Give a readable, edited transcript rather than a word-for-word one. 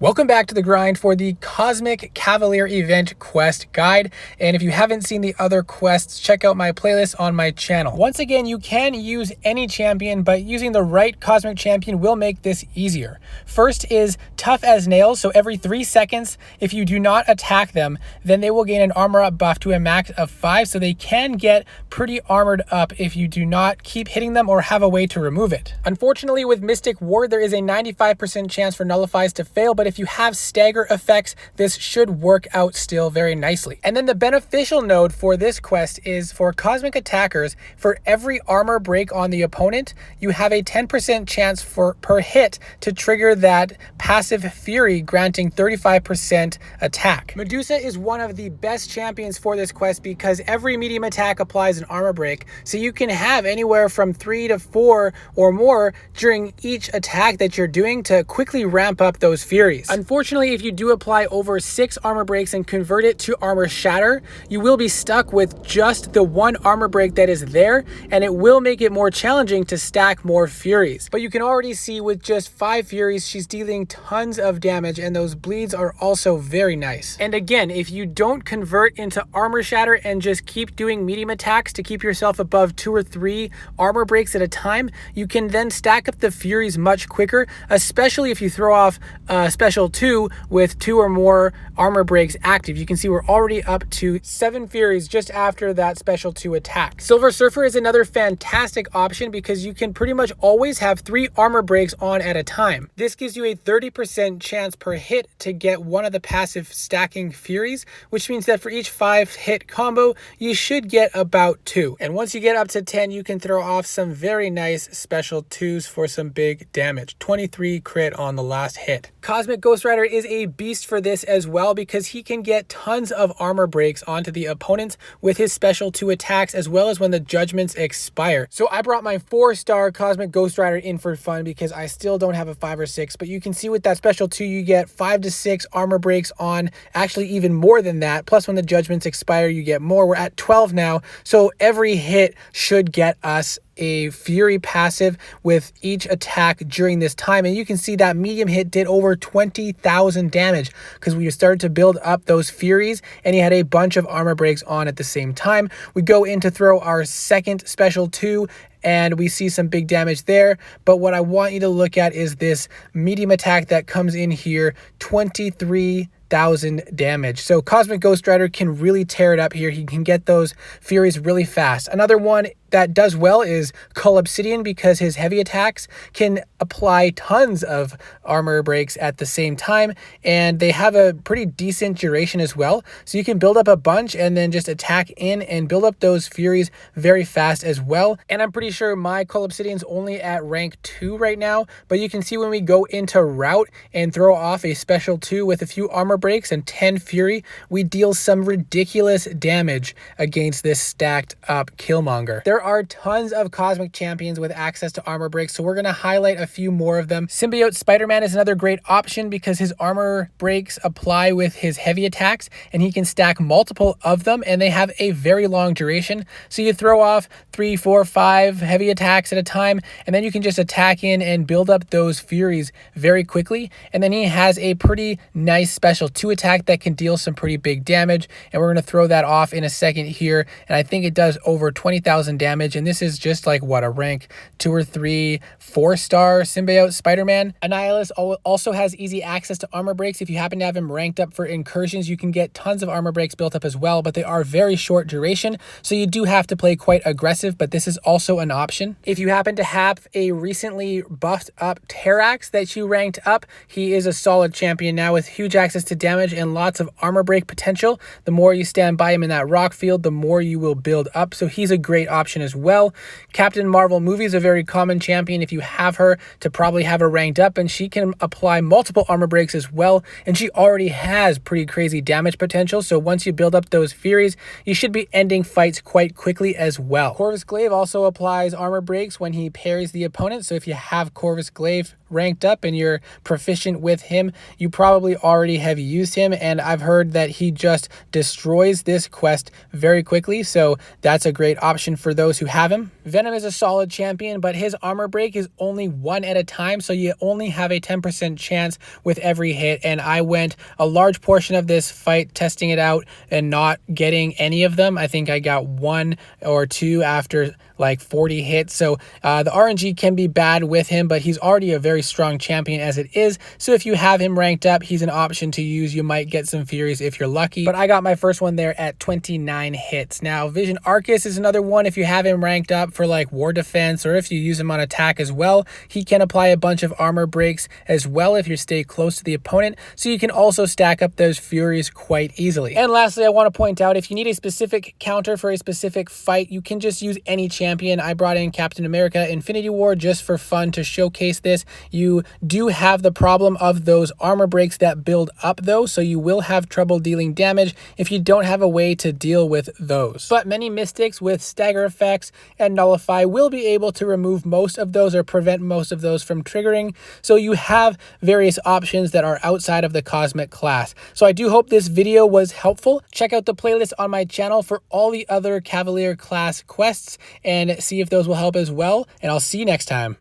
Welcome back to the grind for the Cosmic Cavalier event quest guide. And if you haven't seen the other quests, check out my playlist on my channel. Once again, you can use any champion, but using the right Cosmic champion will make this easier. First is Tough as Nails. So every 3 seconds, if you do not attack them, then they will gain an armor up buff to a max of 5. So they can get pretty armored up if you do not keep hitting them or have a way to remove it. Unfortunately, with Mystic Ward, there is a 95% chance for nullifies to fail, but if you have stagger effects, this should work out still very nicely. And then the beneficial node for this quest is for Cosmic attackers. For every armor break on the opponent, you have a 10% chance per hit to trigger that passive Fury, granting 35% attack. Medusa is one of the best champions for this quest because every medium attack applies an armor break, so you can have anywhere from 3 to 4 or more during each attack that you're doing to quickly ramp up those Furies. Unfortunately, if you do apply over 6 armor breaks and convert it to armor shatter, you will be stuck with just the 1 armor break that is there, and it will make it more challenging to stack more Furies. But you can already see with just 5 Furies, she's dealing tons of damage, and those bleeds are also very nice. And again, if you don't convert into armor shatter and just keep doing medium attacks to keep yourself above 2 or 3 armor breaks at a time, you can then stack up the Furies much quicker, especially if you throw off special 2 with 2 or more armor breaks active. You can see we're already up to 7 Furies just after that special 2 attack. Silver Surfer is another fantastic option because you can pretty much always have 3 armor breaks on at a time. This gives you a 30% chance per hit to get one of the passive stacking Furies, which means that for each 5 hit combo, you should get about 2. And once you get up to 10, you can throw off some very nice special 2s for some big damage. 23 crit on the last hit. Cosmic Ghost Rider is a beast for this as well because he can get tons of armor breaks onto the opponents with his special 2 attacks, as well as when the judgments expire. So I brought my 4-star Cosmic Ghost Rider in for fun because I still don't have a 5 or 6, but you can see with that special 2 you get 5 to 6 armor breaks on, actually even more than that. Plus when the judgments expire you get more. We're at 12 now, so every hit should get us a Fury passive with each attack during this time. And you can see that medium hit did over 20,000 damage because we started to build up those Furies and he had a bunch of armor breaks on at the same time. We go in to throw our second special 2 and we see some big damage there. But what I want you to look at is this medium attack that comes in here, 23,000 damage. So Cosmic Ghost Rider can really tear it up here. He can get those Furies really fast. Another one that does well is Obsidian because his heavy attacks can apply tons of armor breaks at the same time, and they have a pretty decent duration as well. So you can build up a bunch and then just attack in and build up those Furies very fast as well. And I'm pretty sure my Obsidian's only at rank 2 right now, but you can see when we go into route and throw off a special 2 with a few armor breaks and 10 Fury, we deal some ridiculous damage against this stacked up Killmonger. There are tons of Cosmic champions with access to armor breaks, so we're going to highlight a few more of them. Symbiote SpiderMan is another great option because his armor breaks apply with his heavy attacks and he can stack multiple of them and they have a very long duration. So you throw off 3, 4, 5 heavy attacks at a time and then you can just attack in and build up those Furies very quickly. And then he has a pretty nice special 2 attack that can deal some pretty big damage, and we're going to throw that off in a second here, and I think it does over 20,000 damage. And this is just like what, a rank 2 or 3 4-star Symbiote SpiderMan. Annihilus also has easy access to armor breaks. If you happen to have him ranked up for incursions, you can get tons of armor breaks built up as well, but they are very short duration, so you do have to play quite aggressive, but this is also an option. If you happen to have a recently buffed up Terrax that you ranked up, he is a solid champion now with huge access to damage and lots of armor break potential. The more you stand by him in that rock field, the more you will build up, so he's a great option as well. Captain Marvel movie is a very common champion. If you have her, to probably have her ranked up, and she can apply multiple armor breaks as well, and she already has pretty crazy damage potential. So once you build up those Furies, you should be ending fights quite quickly as well. Corvus Glaive also applies armor breaks when he parries the opponent. So if you have Corvus Glaive ranked up and you're proficient with him, you probably already have used him, and I've heard that he just destroys this quest very quickly. So that's a great option for those those who have him. Venom is a solid champion, but his armor break is only 1 at a time, so you only have a 10% chance with every hit, and I went a large portion of this fight testing it out and not getting any of them. I think I got 1 or 2 after like 40 hits, so the RNG can be bad with him, but he's already a very strong champion as it is, so if you have him ranked up, he's an option to use. You might get some Furies if you're lucky, but I got my first one there at 29 hits. Now, Vision Arcus is another one. If you have him ranked up for like war defense, or if you use him on attack as well, he can apply a bunch of armor breaks as well if you stay close to the opponent, so you can also stack up those Furies quite easily. And lastly, I want to point out, if you need a specific counter for a specific fight, you can just use any champion. I brought in Captain America Infinity War just for fun to showcase this. You do have the problem of those armor breaks that build up though, so you will have trouble dealing damage if you don't have a way to deal with those. But many mystics with stagger effects and nullify will be able to remove most of those or prevent most of those from triggering, so you have various options that are outside of the cosmic class. So I do hope this video was helpful. Check out the playlist on my channel for all the other Cavalier class quests and see if those will help as well, and I'll see you next time.